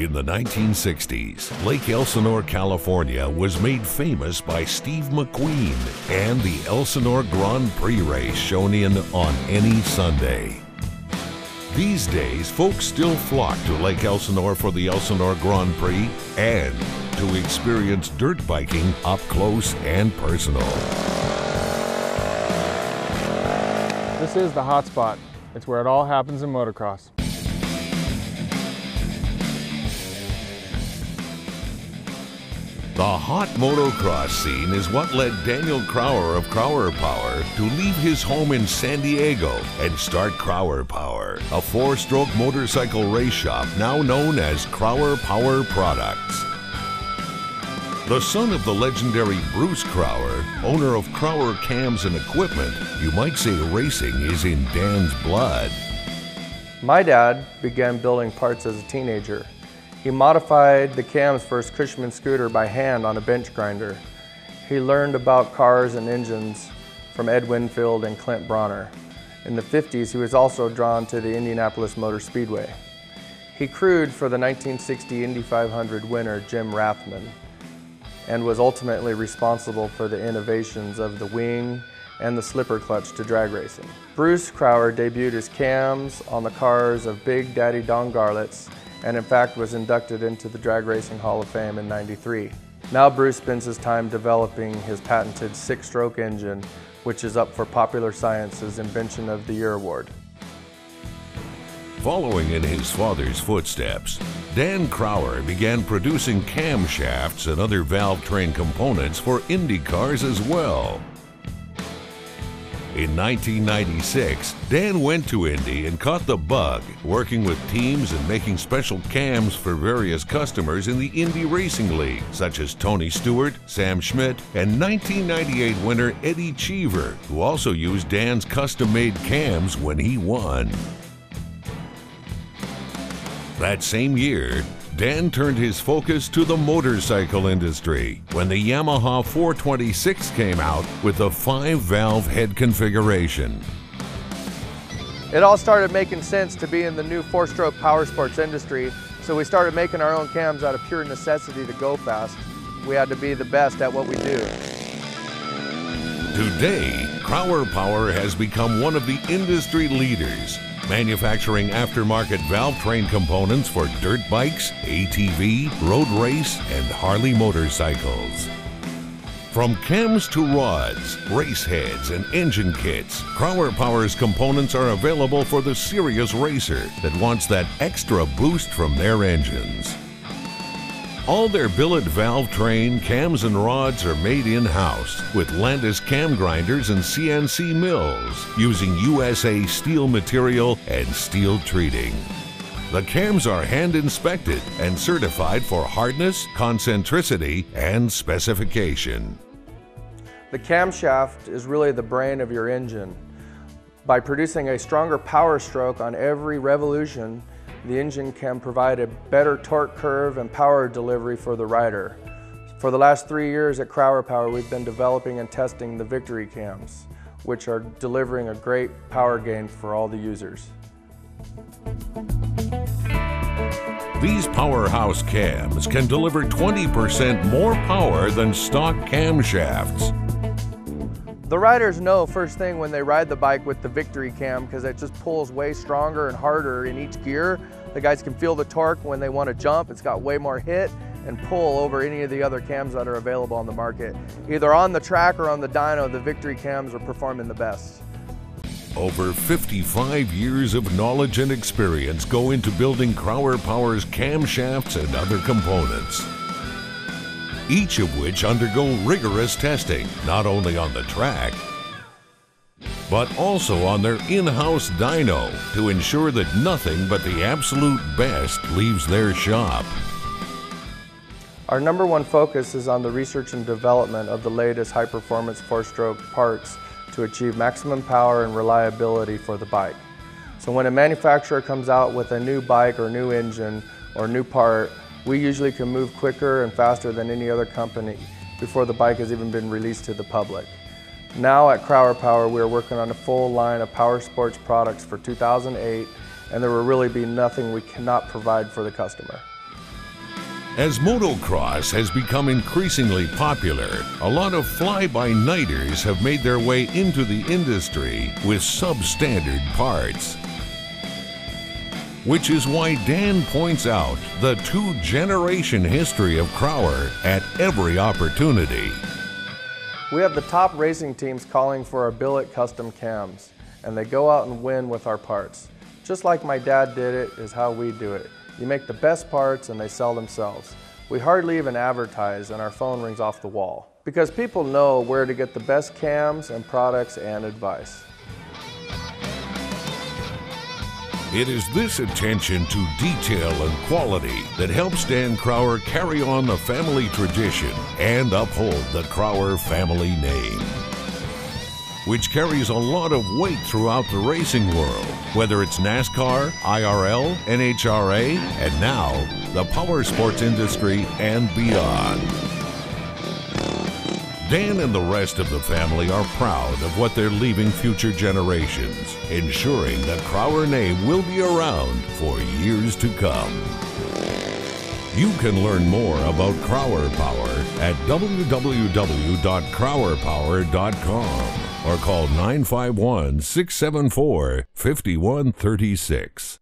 In the 1960s, Lake Elsinore, California was made famous by Steve McQueen and the Elsinore Grand Prix race shown in on any Sunday. These days, folks still flock to Lake Elsinore for the Elsinore Grand Prix and to experience dirt biking up close and personal. This is the hot spot. It's where it all happens in motocross. The hot motocross scene is what led Daniel Crower of Crowerpower to leave his home in San Diego and start Crowerpower, a four-stroke motorcycle race shop now known as Crowerpower Products. The son of the legendary Bruce Crower, owner of Crower Cams and Equipment, you might say racing is in Dan's blood. My dad began building parts as a teenager. He modified the cams for his Cushman scooter by hand on a bench grinder. He learned about cars and engines from Ed Winfield and Clint Bronner. In the 50s, he was also drawn to the Indianapolis Motor Speedway. He crewed for the 1960 Indy 500 winner, Jim Rathman, and was ultimately responsible for the innovations of the wing and the slipper clutch to drag racing. Bruce Crower debuted his cams on the cars of Big Daddy Don Garlits, and in fact was inducted into the Drag Racing Hall of Fame in '93. Now Bruce spends his time developing his patented six-stroke engine, which is up for Popular Science's Invention of the Year award. Following in his father's footsteps, Dan Crower began producing camshafts and other valve train components for Indy cars as well. In 1996, Dan went to Indy and caught the bug, working with teams and making special cams for various customers in the Indy Racing League, such as Tony Stewart, Sam Schmidt, and 1998 winner Eddie Cheever, who also used Dan's custom-made cams when he won. That same year, Dan turned his focus to the motorcycle industry when the Yamaha 426 came out with the 5-valve head configuration. It all started making sense to be in the new four-stroke power sports industry, so we started making our own cams out of pure necessity to go fast. We had to be the best at what we do. Today, Crowerpower has become one of the industry leaders, manufacturing aftermarket valve train components for dirt bikes, ATV, road race, and Harley motorcycles. From cams to rods, race heads, and engine kits, Crowerpower's components are available for the serious racer that wants that extra boost from their engines. All their billet valve train, cams, and rods are made in-house with Landis cam grinders and CNC mills using USA steel material and steel treating. The cams are hand-inspected and certified for hardness, concentricity, and specification. The camshaft is really the brain of your engine. By producing a stronger power stroke on every revolution, the engine can provide a better torque curve and power delivery for the rider. For the last 3 years at Crowerpower, we've been developing and testing the Victory cams, which are delivering a great power gain for all the users. These powerhouse cams can deliver 20% more power than stock camshafts. The riders know first thing when they ride the bike with the Victory cam, because it just pulls way stronger and harder in each gear. The guys can feel the torque when they want to jump. It's got way more hit and pull over any of the other cams that are available on the market. Either on the track or on the dyno, the Victory cams are performing the best. Over 55 years of knowledge and experience go into building Crowerpower's camshafts and other components, each of which undergo rigorous testing, not only on the track, but also on their in-house dyno to ensure that nothing but the absolute best leaves their shop. Our #1 focus is on the research and development of the latest high-performance four-stroke parts to achieve maximum power and reliability for the bike. So when a manufacturer comes out with a new bike or new engine or new part, we usually can move quicker and faster than any other company before the bike has even been released to the public. Now at Crowerpower, we're working on a full line of power sports products for 2008, and there will really be nothing we cannot provide for the customer. As motocross has become increasingly popular, a lot of fly-by-nighters have made their way into the industry with substandard parts. Which is why Dan points out the two-generation history of Crower at every opportunity. We have the top racing teams calling for our billet custom cams, and they go out and win with our parts. Just like my dad did it is how we do it. You make the best parts and they sell themselves. We hardly even advertise and our phone rings off the wall because people know where to get the best cams and products and advice. It is this attention to detail and quality that helps Dan Crower carry on the family tradition and uphold the Crower family name, which carries a lot of weight throughout the racing world, whether it's NASCAR, IRL, NHRA, and now the power sports industry and beyond. Dan and the rest of the family are proud of what they're leaving future generations, ensuring the Crower name will be around for years to come. You can learn more about Crowerpower at www.crowerpower.com or call 951-674-5136.